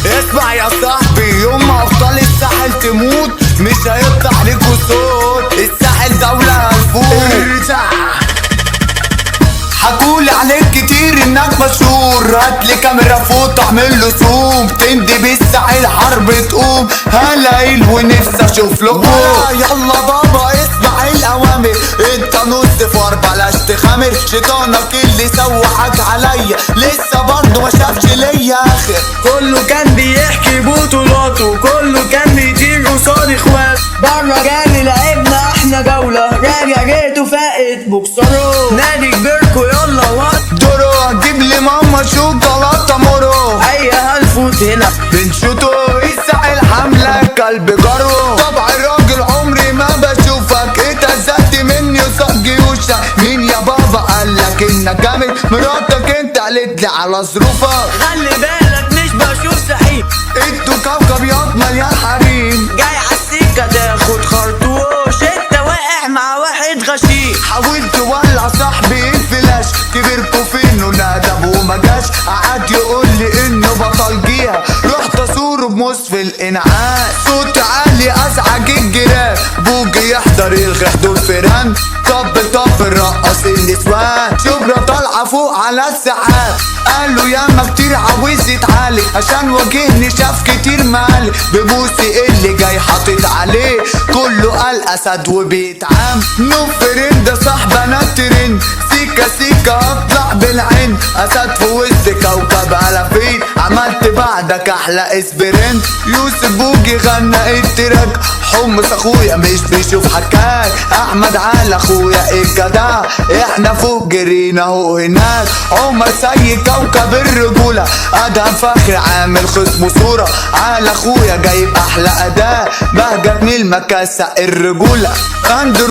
اسمع يا صاحبي، يوم ما ابطال الساحل تموت مش هيطلع ليكوا صوت. الساحل دولة هنفوت. حكولي عليك كتير انك مشهور، هاتلي كاميرا فوق اعمل له زوم، تندي بالساحل حرب تقوم. هلاقيل ونفسي اشوف لكم. يلا بابا اسمع الاوامر، انت نص فار بلاش تخامر. شيطانك اللي سوحك عليا لسه برضه ما شافش ليا اخر. كله كان بيحكي بطولاته، كله كان بيطير قصاد اخواته. بره جالي لعبنا احنا جولة، راجع جيته فائت بوكسره. نادي كبيركو يلا وات دورو، هتجيب لي ماما شوكولاته مورو. ايوه هنفوت هنا بنشوتو الساحل حملة كلب جرو. طبع الراجل عمري ما بشوفك، اتهزقت مني وصق جيوشك. مين يا بابا قالك انك جامد؟ مراتك انت قالت لي على ظروفك. خلي بالك مش بشوف سحيب، انتوا كوكب ياض مليان حريم. جاي عالسكة تاخد خرطوش، انت واقع مع واحد غشيم. حاولت تولع صاحبي الفلاش، كبركوا فين وندب وما جاش. قعد يقول لي انه بطل جيها، رحت اصوره بمصف الانعاش. صوت عالي ازعج الجيران، بوجي يحضر الغيح دول فيران. طب الرقص النسوان، شبرا طالعه فوق على السحاب. قالوا ياما كتير عاوز يتعالج، عشان واجهني شاف كتير مالي. ببوسي اللي جاي حاطط عليه، كله قال اسد وبيتعام. نو فريند صاحبنا الترند، سيكا سيكا اطلع بالعين. اسد في وسط كوكب على فين، عملت بعدك احلى اسبرنت. يوسف بوجي غنى التراك، حمص اخويا مش بيشوف حكاك. احمد على اخويا الجدع، احنا فوق جرينا اهو هناك. عمر سيد كوكب الرجولة، ادهم فخر عامل خصم صورة. على اخويا جايب احلى اداء، بهجة ابن المكاسة الرجولة.